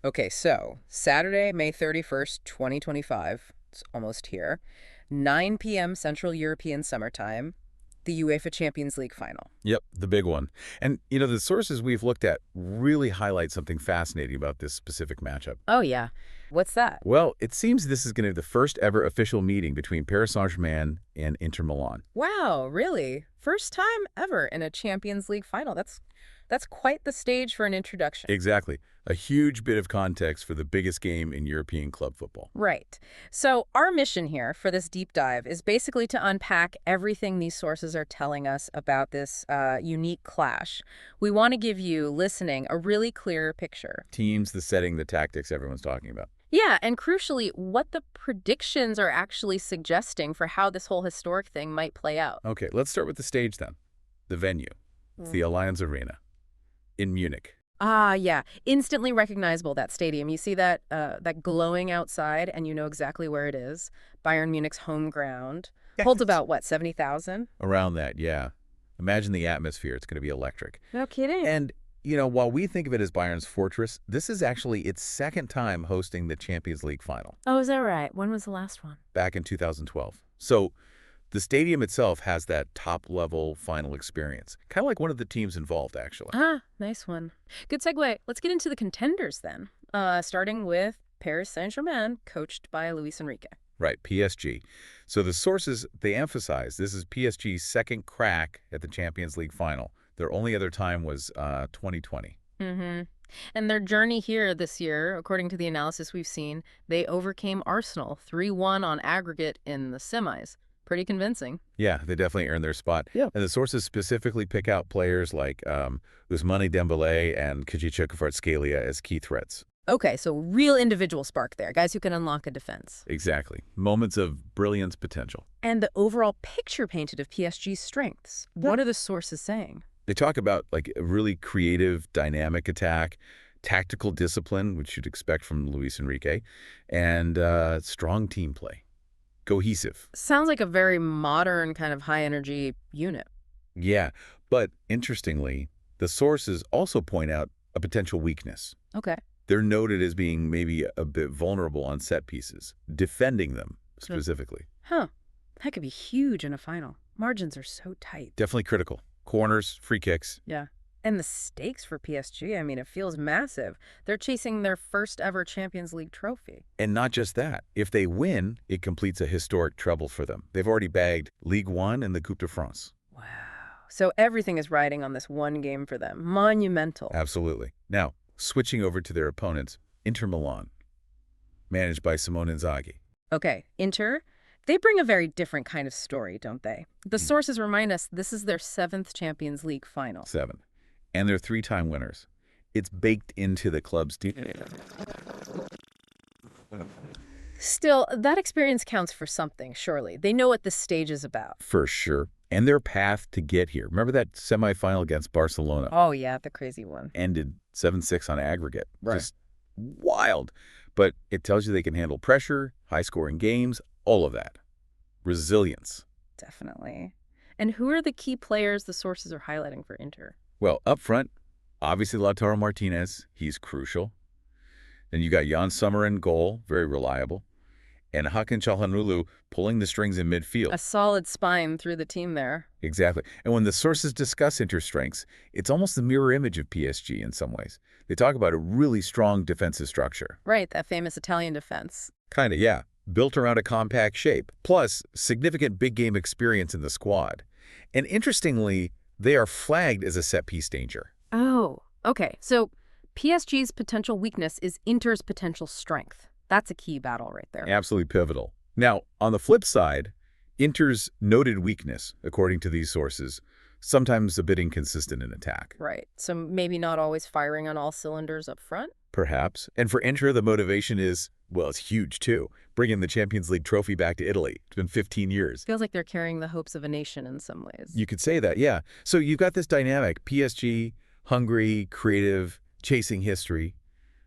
Okay, so Saturday, May 31st, 2025, it's almost here, 9 p.m. Central European Summer Time, the UEFA Champions League Final. Yep, the big one. And, the sources we've looked at really highlight something fascinating about this specific matchup. Oh, yeah. What's that? Well, it seems this is going to be the first ever official meeting between Paris Saint-Germain and Inter Milan. Wow, really? First time ever in a Champions League final. That's quite the stage for an introduction. Exactly. A huge bit of context for the biggest game in European club football. Right. So our mission here for this deep dive is basically to unpack everything these sources are telling us about this unique clash. We want to give you, listening, a really clear picture. Teams, the setting, the tactics everyone's talking about. Yeah, and crucially, what the predictions are actually suggesting for how this whole historic thing might play out. Okay, let's start with the stage then. The venue. It's the Allianz Arena in Munich. Ah, yeah. Instantly recognizable, that stadium. You see that glowing outside, and you know exactly where it is. Bayern Munich's home ground. Holds about, what, 70,000? Around that, yeah. Imagine the atmosphere. It's going to be electric. No kidding. And, while we think of it as Bayern's fortress, this is actually its second time hosting the Champions League final. Oh, is that right? When was the last one? Back in 2012. So the stadium itself has that top-level final experience. Kind of like one of the teams involved, actually. Ah, nice one. Good segue. Let's get into the contenders then. Starting with Paris Saint-Germain, coached by Luis Enrique. Right, PSG. So the sources, they emphasize this is PSG's second crack at the Champions League final. Their only other time was 2020. Mm-hmm. And their journey here this year, according to the analysis we've seen, they overcame Arsenal 3-1 on aggregate in the semis. Pretty convincing. Yeah, they definitely earned their spot. Yeah. And the sources specifically pick out players like Ousmane Dembele and Kvaratskhelia as key threats. Okay, so real individual spark there, guys who can unlock a defense. Exactly. Moments of brilliance potential. And the overall picture painted of PSG's strengths. What are the sources saying? They talk about like a really creative, dynamic attack, tactical discipline, which you'd expect from Luis Enrique, and strong team play. Cohesive. Sounds like a very modern kind of high-energy unit. Yeah, but interestingly, the sources also point out a potential weakness. Okay. They're noted as being maybe a bit vulnerable on set pieces, defending them specifically. Huh. That could be huge in a final. Margins are so tight. Definitely critical. Corners, free kicks. Yeah. And the stakes for PSG, I mean, it feels massive. They're chasing their first ever Champions League trophy. And not just that. If they win, it completes a historic treble for them. They've already bagged Ligue 1 and the Coupe de France. Wow. So everything is riding on this one game for them. Monumental. Absolutely. Now, switching over to their opponents, Inter Milan, managed by Simone Inzaghi. Okay, Inter, they bring a very different kind of story, don't they? The sources remind us this is their 7th Champions League final. 7th. And they're 3-time winners. It's baked into the club's DNA. Still, that experience counts for something, surely. They know what this stage is about. For sure. And their path to get here. Remember that semifinal against Barcelona? Oh, yeah, the crazy one. Ended 7-6 on aggregate. Right. Just wild. But it tells you they can handle pressure, high-scoring games, all of that. Resilience. Definitely. And who are the key players the sources are highlighting for Inter? Well, up front, obviously Lautaro Martinez. He's crucial. Then you got Jan Sommer in goal, very reliable. And Hakan Çalhanoğlu pulling the strings in midfield. A solid spine through the team there. Exactly. And when the sources discuss Inter's strengths, it's almost the mirror image of PSG in some ways. They talk about a really strong defensive structure. Right, that famous Italian defense. Kind of, yeah. Built around a compact shape, plus significant big game experience in the squad. And interestingly, they are flagged as a set-piece danger. Oh, okay. So PSG's potential weakness is Inter's potential strength. That's a key battle right there. Absolutely pivotal. Now, on the flip side, Inter's noted weakness, according to these sources, sometimes a bit inconsistent in attack. Right. So maybe not always firing on all cylinders up front? Perhaps. And for Inter, the motivation is, well, it's huge too. Bringing the Champions League trophy back to Italy. It's been 15 years. Feels like they're carrying the hopes of a nation in some ways. You could say that, yeah. So you've got this dynamic, PSG, hungry, creative, chasing history,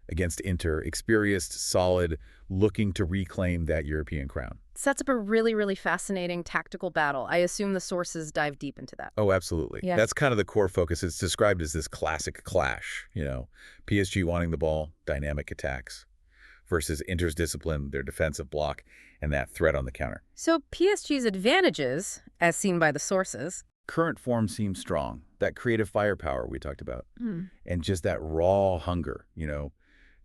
against Inter, experienced, solid, looking to reclaim that European crown. sets up a really, really fascinating tactical battle. I assume the sources dive deep into that. Oh, absolutely. Yeah. That's kind of the core focus. It's described as this classic clash, PSG wanting the ball, dynamic attacks, versus Inter's discipline, their defensive block, and that threat on the counter. So PSG's advantages, as seen by the sources. Current form seems strong. That creative firepower we talked about. And just that raw hunger,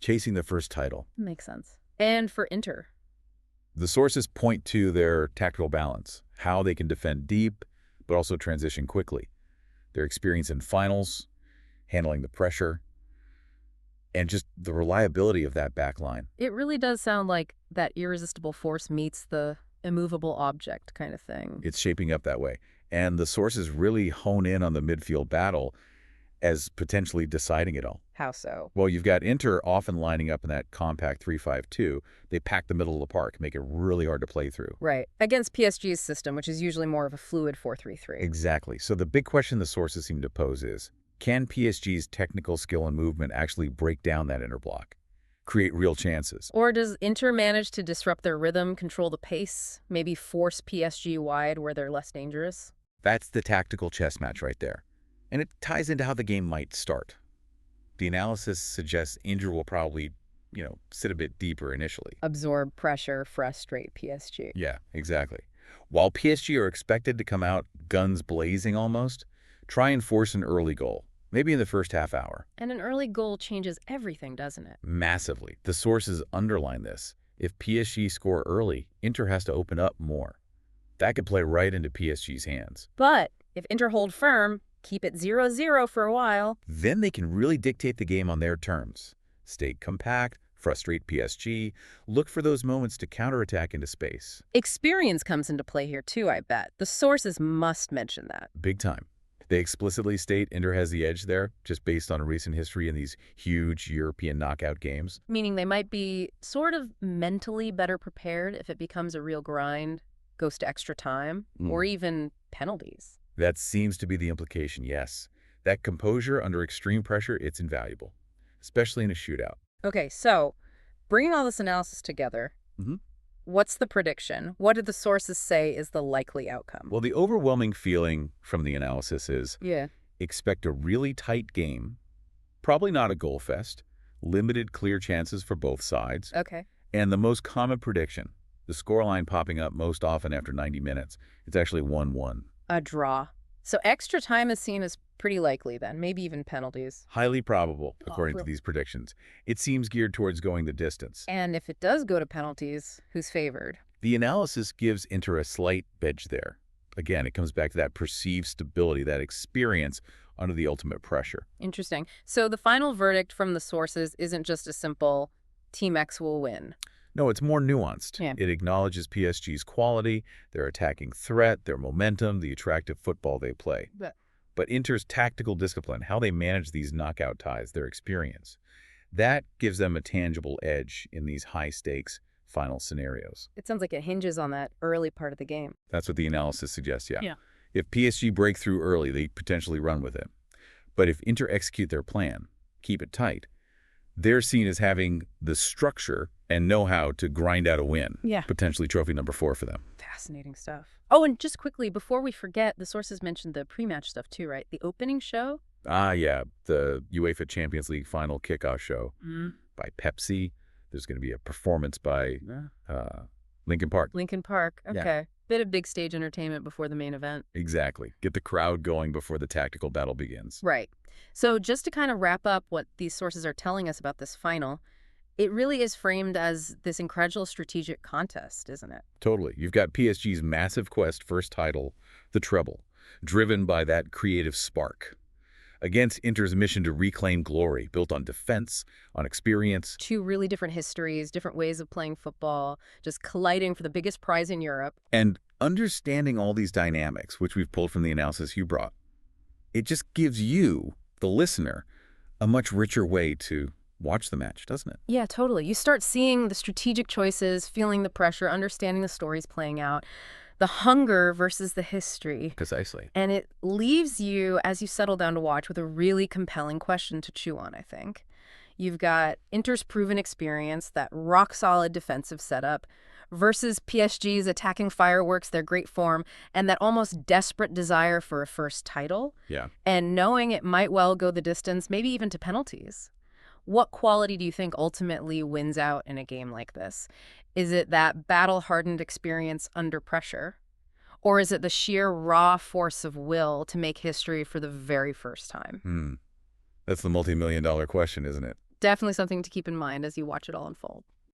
chasing the first title. Makes sense. And for Inter? The sources point to their tactical balance, how they can defend deep, but also transition quickly. Their experience in finals, handling the pressure, and just the reliability of that back line. It really does sound like that irresistible force meets the immovable object kind of thing. It's shaping up that way. And the sources really hone in on the midfield battle as potentially deciding it all. How so? Well, you've got Inter often lining up in that compact 3-5-2. They pack the middle of the park, make it really hard to play through. Right. Against PSG's system, which is usually more of a fluid 4-3-3. Exactly. So the big question the sources seem to pose is, can PSG's technical skill and movement actually break down that Inter block, create real chances? Or does Inter manage to disrupt their rhythm, control the pace, maybe force PSG wide where they're less dangerous? That's the tactical chess match right there. And it ties into how the game might start. The analysis suggests Inter will probably, sit a bit deeper initially. Absorb pressure, frustrate PSG. Yeah, exactly. While PSG are expected to come out guns blazing almost, try and force an early goal, maybe in the first half hour. And an early goal changes everything, doesn't it? Massively. The sources underline this. If PSG score early, Inter has to open up more. That could play right into PSG's hands. But if Inter hold firm, keep it 0-0 for a while, then they can really dictate the game on their terms. Stay compact, frustrate PSG, look for those moments to counterattack into space. Experience comes into play here too, I bet. The sources must mention that. Big time. They explicitly state Inter has the edge there, just based on recent history in these huge European knockout games. Meaning they might be sort of mentally better prepared if it becomes a real grind, goes to extra time, or even penalties. That seems to be the implication, yes. That composure under extreme pressure, it's invaluable, especially in a shootout. Okay, so bringing all this analysis together, what's the prediction? What did the sources say is the likely outcome? Well, the overwhelming feeling from the analysis is expect a really tight game, probably not a goal fest, limited clear chances for both sides. Okay. And the most common prediction, the scoreline popping up most often after 90 minutes, it's actually 1-1. A draw. So extra time is seen as pretty likely then, maybe even penalties. Highly probable, according to these predictions. It seems geared towards going the distance. And if it does go to penalties, who's favored? The analysis gives Inter a slight edge there. Again, it comes back to that perceived stability, that experience under the ultimate pressure. Interesting. So the final verdict from the sources isn't just a simple Team X will win. No, it's more nuanced. Yeah. It acknowledges PSG's quality, their attacking threat, their momentum, the attractive football they play. But Inter's tactical discipline, how they manage these knockout ties, their experience, that gives them a tangible edge in these high-stakes final scenarios. It sounds like it hinges on that early part of the game. That's what the analysis suggests, yeah. If PSG break through early, they potentially run with it. But if Inter execute their plan, keep it tight, they're seen as having the structure and know-how to grind out a win. Yeah. Potentially trophy number 4 for them. Fascinating stuff. Oh, and just quickly, before we forget, the sources mentioned the pre-match stuff too, right? The opening show? Ah, yeah. The UEFA Champions League Final kickoff show by Pepsi. There's going to be a performance by Linkin Park. Linkin Park. Okay. Yeah. Bit of big stage entertainment before the main event. Exactly. Get the crowd going before the tactical battle begins. Right. So just to kind of wrap up what these sources are telling us about this final, it really is framed as this incredible strategic contest, isn't it? Totally. You've got PSG's massive quest, first title, the treble, driven by that creative spark, against Inter's mission to reclaim glory, built on defense, on experience. Two really different histories, different ways of playing football, just colliding for the biggest prize in Europe. And understanding all these dynamics, which we've pulled from the analysis you brought, it just gives you, the listener, a much richer way to watch the match, doesn't it? Yeah, totally. You start seeing the strategic choices, feeling the pressure, understanding the stories playing out, the hunger versus the history. Precisely. And it leaves you, as you settle down to watch, with a really compelling question to chew on, I think. You've got Inter's proven experience, that rock-solid defensive setup, versus PSG's attacking fireworks, their great form, and that almost desperate desire for a first title. Yeah. And knowing it might well go the distance, maybe even to penalties. What quality do you think ultimately wins out in a game like this? Is it that battle-hardened experience under pressure? Or is it the sheer raw force of will to make history for the very first time? That's the multi-million-dollar question, isn't it? Definitely something to keep in mind as you watch it all unfold.